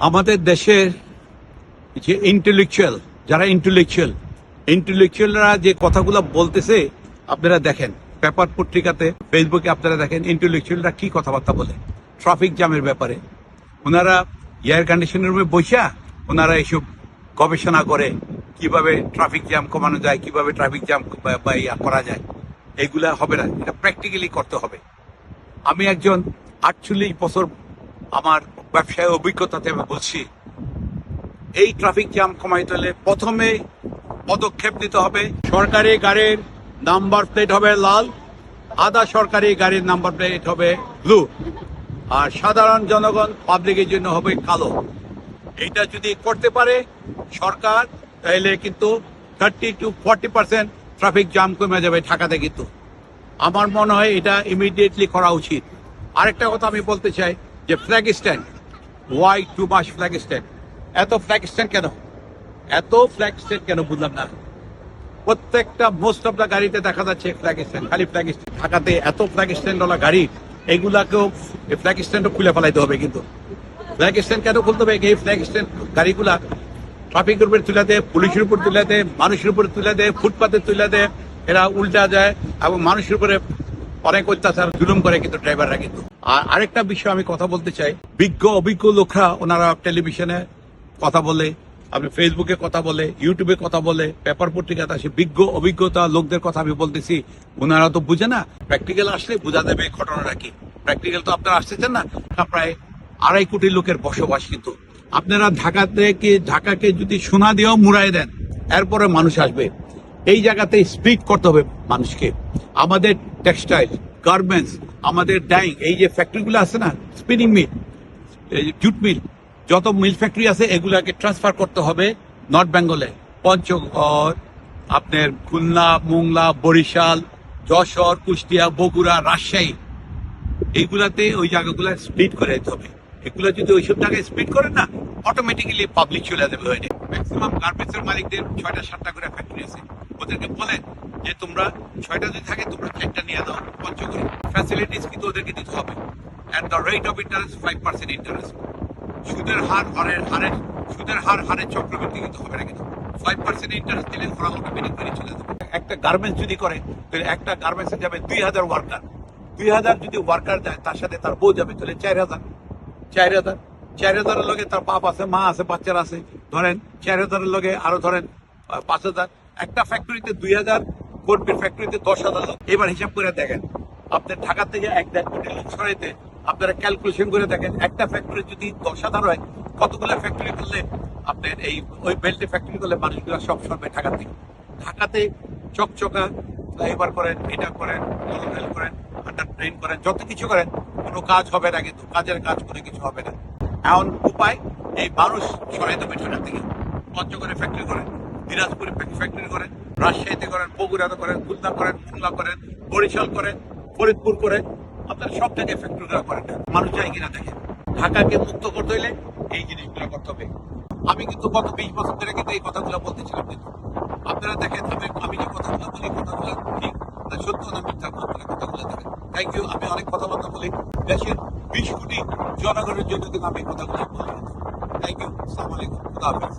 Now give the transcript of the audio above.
আমাদের দেশের যে যারা ইন্টেলেকচুয়ালরা যে কথাগুলো বলতেছে আপনারা দেখেন, পেপার পত্রিকাতে, ফেসবুকে আপনারা দেখেন ইন্টেলেকচুয়ালরা কি কথাবার্তা বলে ট্রাফিক জ্যামের ব্যাপারে। ওনারা এয়ার কন্ডিশনের রুমে বসা ওনারা এইসব গবেষণা করে কিভাবে ট্রাফিক জ্যাম কমানো যায়, কিভাবে ট্রাফিক জ্যাম করা যায়। এইগুলা হবে না, এটা প্র্যাকটিক্যালি করতে হবে। আমি একজন 48 বছর আমার ব্যবসায় অভিজ্ঞতাতে আমি বলছি, এই ট্রাফিক জ্যাম কমাইতে হলে প্রথমে পদক্ষেপ নিতে হবে। সরকারি গাড়ির নাম্বার প্লেট হবে লাল, আধা সরকারি গাড়ির নাম্বার প্লেট হবে ব্লু, আর সাধারণ জনগণ পাবলিকের জন্য হবে কালো। এইটা যদি করতে পারে সরকার, তাহলে কিন্তু 30 to 40% ট্রাফিক জ্যাম কমে যাবে ঢাকাতে। কিন্তু আমার মনে হয় এটা ইমিডিয়েটলি করা উচিত। আরেকটা কথা আমি বলতে চাই যে ফ্ল্যাগ স্ট্যান্ড, ওয়াই টু মাস ফ্ল্যাগ স্ট্যান্ড? এত ফ্ল্যাগ স্ট্যান্ড কেন বুঝলাম না। প্রত্যেকটা মোস্ট অফ দ্য গাড়িতে দেখা যাচ্ছে ফ্ল্যাগ স্ট্যান্ড, খালি ফ্ল্যাগ স্ট্যান্ড। ঢাকাতে এত ফ্ল্যাগ স্ট্যান্ড ওলা গাড়ি, এইগুলাকেও ফ্ল্যাগ স্ট্যান্ডও খুলে ফেলাইতে হবে। কিন্তু ফ্ল্যাগ স্ট্যান্ড কেন খুলতে হবে? এই ফ্ল্যাগ স্ট্যান্ড গাড়িগুলা ট্রাফিকের উপরে তুলে দেয়, পুলিশের উপর তুলে দেয়, মানুষের উপরে তুলে দেয়, ফুটপাতে তুলে দেয়, এরা উল্টা যায় এবং মানুষের উপরে অনেক অত্যাচার জুলুম করে কিন্তু ড্রাইভাররা। কিন্তু আর আরেকটা বিষয় আমি কথা বলতে চাই, অভিজ্ঞ লোকরা ওনারা টেলিভিশনে কথা বলে, আপনি ফেসবুকে কথা বলে, ইউটিউবে কথা বলে, পেপার পত্রিকাতে আসে, অভিজ্ঞতা লোকদের কথা আমি বলতেছি। ওনারা তো বুঝে না, প্র্যাকটিক্যাল আসলে বোঝা যাবে ঘটনাটা কি। প্র্যাকটিক্যাল তো আপনারা আসতেছেন না। প্রায় 2.5 কোটি লোকের বসবাস। কিন্তু আপনারা ঢাকাকে যদি সোনা দিয়েও মুড়াই দেন, এরপরে মানুষ আসবে। এই জায়গাতে স্পিড করতে হবে মানুষকে। আমাদের টেক্সটাইল, গার্মেন্টস, আমাদের ডাইং, এই যে ফ্যাক্টরিগুলো আছে না, স্পিনিং মিল, জুট মিল, যত মিল ফ্যাক্টরি আছে এগুলাকে ট্রান্সফার করতে হবে নর্থ বেঙ্গলে। পঞ্চগড়, আপনার খুলনা, মোংলা, বরিশাল, যশোর, কুষ্টিয়া, বগুড়া, রাজশাহী, এইগুলাতে ওই জায়গাগুলো স্প্লিট করে দিতে হবে। এগুলো যদি ওইসব জায়গায় স্প্লিট করেন না, অটোমেটিক্যালি পাবলিক চলে যাবে। ওইটা ম্যাক্সিমাম গার্মেন্টসের মালিকদের 6টা-7টা করে ফ্যাক্টরি আছে। ওদেরকে বলেন যে তোমরা 6টা যদি থাকে তোমরা 4টা নিয়ে দাও পঞ্চগড়ে। ফ্যাসিলিটিস কিন্তু ওদেরকে দিতে হবে। And the rate of interest 5% interest. সুদের হারের চক্রবৃদ্ধি কিন্তু হবে না। কিন্তু 5% ইন্টারেস্ট দিলে ওরা অটোমেটিক্যালি চলে যাবে। একটা গার্মেন্টস যদি করে, তাহলে একটা গার্মেন্টসে যাবে 2000 ওয়ার্কার। 2000 যদি ওয়ার্কার যায়, তার সাথে তার বউ যাবে, তাহলে 4000 লগে তার বাপ আছে, মা আছে, বাচ্চারা আছে। ধরেন 4000 লগে আরো ধরেন 5000। একটা ফ্যাক্টরিতে 2000 কর্মীর ফ্যাক্টরিতে 10,000 লোক। এবার হিসাব করে দেখেন, আপনার ঢাকা থেকে 1.5 কোটি লোক সরাইতে আপনারা ক্যালকুলেশন করে দেখেন, একটা ফ্যাক্টরি যদি 10,000 হয়, কতগুলো ফ্যাক্টরি করলে আপনার ওই বেল্টে ফ্যাক্টরি করলে মানুষগুলো সব সরবে ঢাকা থেকে। ঢাকাতে চকচকা ফ্লাইওভার করেন, এটা করেন, রেল করেন, আন্ডার ট্রেন করেন, যত কিছু করেন, কোনো কাজ হবে না। কিন্তু কাজের কাজ করে কিছু হবে না। এমন উপায় এই মানুষ সরাই দেবে ঢাকা থেকে। পঞ্চগড়ে ফ্যাক্টরি করেন, দিনাজপুরে ফ্যাক্টরি করেন, রাজশাহীতে করেন, বগুড়াতে করেন, খুলনা করেন, মোংলা করেন, বরিশাল করেন, ফরিদপুর করেন, আপনার সব জায়গায় ফ্যাক্টরিগুলো করেন। মানুষ যায় কিনা দেখেন। ঢাকাকে মুক্ত করতে হলে এই জিনিসগুলো করতে হবে। আমি কিন্তু গত 20 বছর ধরে কিন্তু এই কথাগুলো বলতেছিলাম। কিন্তু আপনারা দেখেন, আমি যে কথাগুলো বলি, কথাগুলো ঠিক না সত্য না মিথ্যা, কথাগুলো দেখেন। Thank you. আমি অনেক কথাবার্তা বলি, দেশের 20 কোটি জনগণের জন্য কিন্তু আমি কথাগুলো বলি। Thank you. আসসালামু আলাইকুম। খুদা হাফেজ।